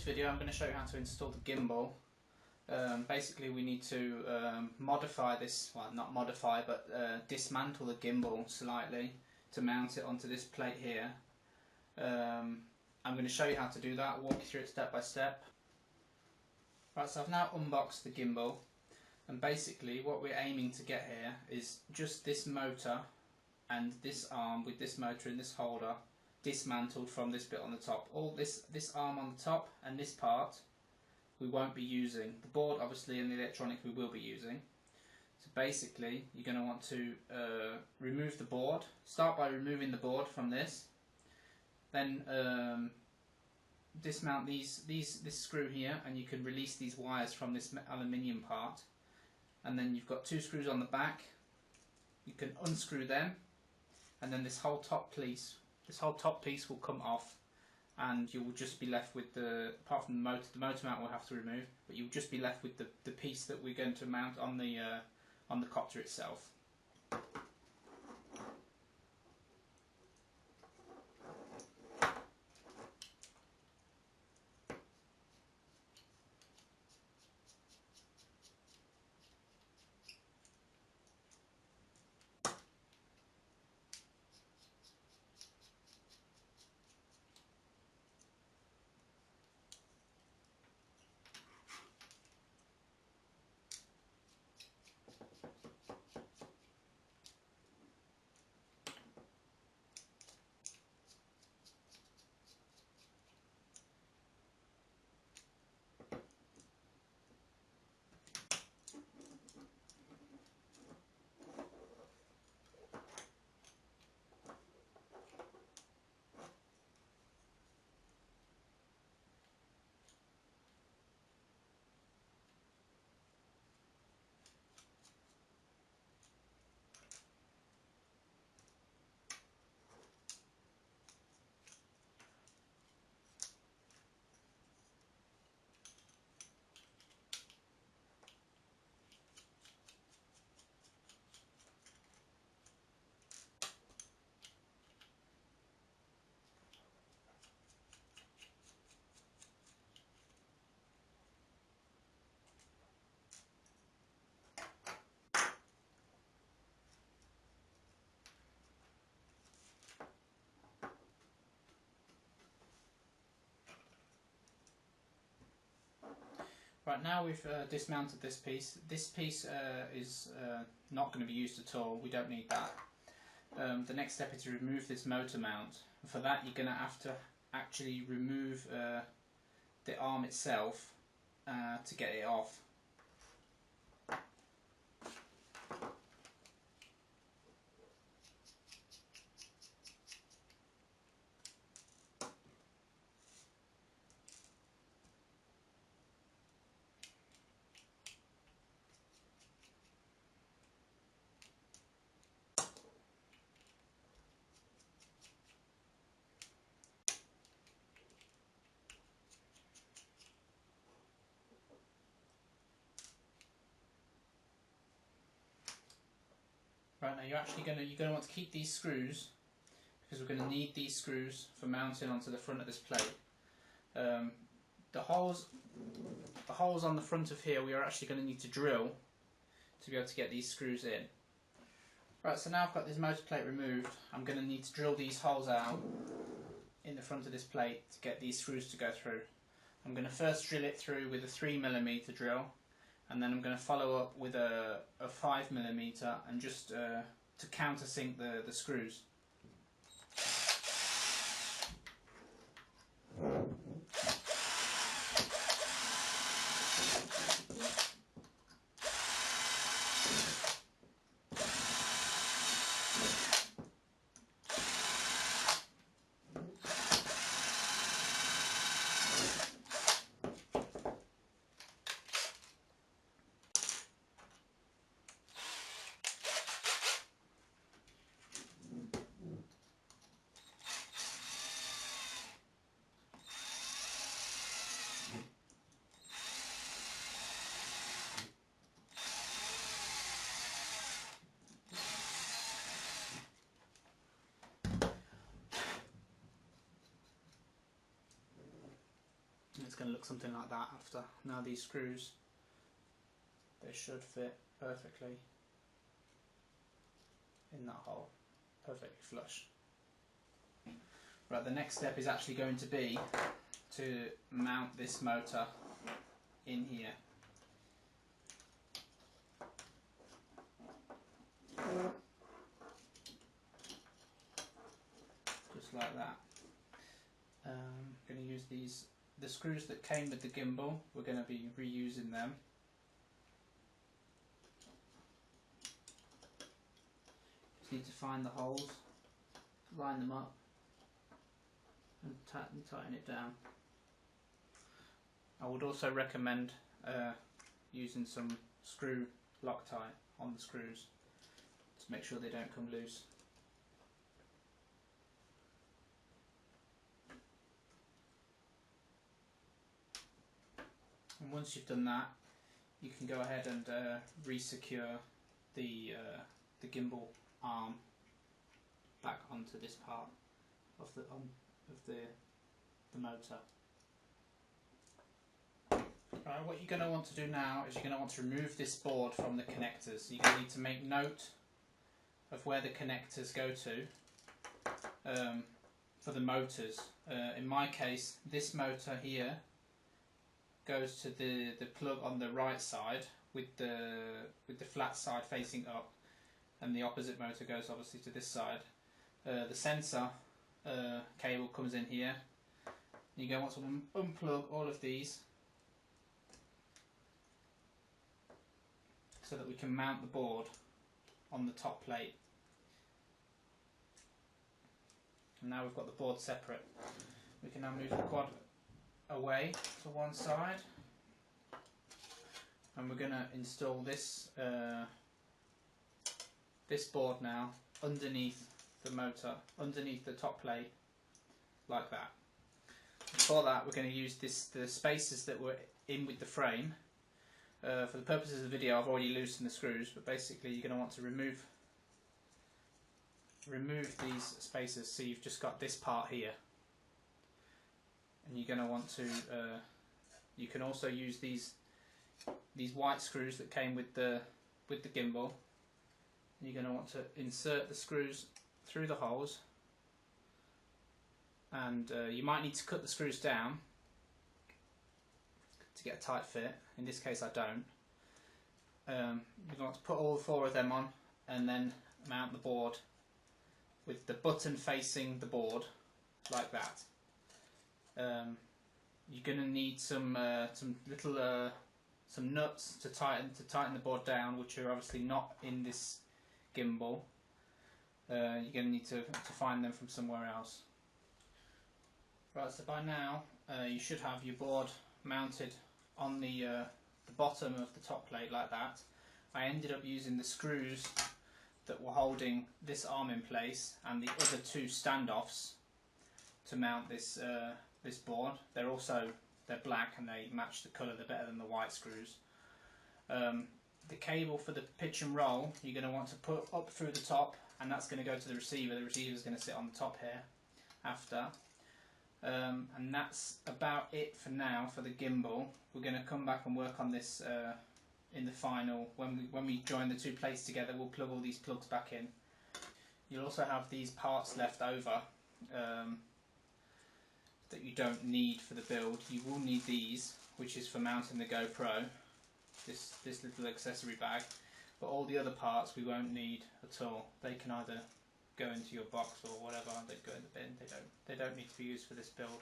this video I'm going to show you how to install the gimbal. Basically we need to modify this, well not modify but dismantle the gimbal slightly to mount it onto this plate here. I'm going to show you how to do that, walk you through it step by step. Right, so I've now unboxed the gimbal, and basically what we're aiming to get here is just this motor and this arm with this motor and this holder dismantled from this bit on the top. All this arm on the top and this part we won't be using. The board obviously and the electronics we will be using. So basically you're going to want to remove the board. Start by removing the board from this. Then dismount this screw here, and you can release these wires from this aluminium part. And then you've got two screws on the back. You can unscrew them, and then this whole top piece will come off, and you will just be left with apart from the motor mount we'll have to remove, but you'll just be left with the piece that we're going to mount on the copter itself. Right, now we've dismounted this piece. This piece is not going to be used at all. We don't need that. The next step is to remove this motor mount. For that you're going to have to actually remove the arm itself to get it off. Right, now you're going to want to keep these screws, because we're going to need these screws for mounting onto the front of this plate. The holes on the front of here we are actually going to need to drill to be able to get these screws in. Right, so now I've got this motor plate removed, I'm going to need to drill these holes out in the front of this plate to get these screws to go through. I'm going to first drill it through with a 3mm drill, and then I'm going to follow up with a 5mm and just to countersink the screws. it's going to look something like that after. Now these screws, they should fit perfectly in that hole, perfectly flush. Right, the next step is actually going to be to mount this motor in here. Just like that. I'm going to use the screws that came with the gimbal. We're going to be reusing them. Just need to find the holes, line them up, and tighten it down. I would also recommend using some screw Loctite on the screws to make sure they don't come loose. And once you've done that, you can go ahead and re-secure the gimbal arm back onto this part of the motor. Right, what you're going to want to do now is you're going to want to remove this board from the connectors. You're going to need to make note of where the connectors go to for the motors. In my case, this motor here goes to the plug on the right side with the flat side facing up, and the opposite motor goes obviously to this side. The sensor cable comes in here. You're going to want to unplug all of these so that we can mount the board on the top plate. And now we've got the board separate, we can now move the quad away to one side, and we're going to install this this board now underneath the motor, underneath the top plate, like that. For that, we're going to use the spacers that were in with the frame. For the purposes of the video, I've already loosened the screws, but basically you're going to want to remove these spacers, so you've just got this part here. And you're going to want to, you can also use these white screws that came with the gimbal. You're going to want to insert the screws through the holes, and you might need to cut the screws down to get a tight fit. In this case I don't. You're going to want to put all 4 of them on and then mount the board with the button facing the board, like that. You're going to need some little some nuts to tighten the board down, which are obviously not in this gimbal. You're going to need to find them from somewhere else. Right, so by now you should have your board mounted on the bottom of the top plate like that. I ended up using the screws that were holding this arm in place and the other 2 standoffs to mount this this board. They're black and they match the colour. They're better than the white screws. The cable for the pitch and roll you're going to want to put up through the top, and that's going to go to the receiver. The receiver is going to sit on the top here after. And that's about it for now for the gimbal. We're going to come back and work on this in the final. When we join the 2 plates together, we'll plug all these plugs back in. You'll also have these parts left over that you don't need for the build. You will need these, which is for mounting the GoPro, this little accessory bag, but all the other parts we won't need at all. They can either go into your box or whatever, they go in the bin. They don't need to be used for this build.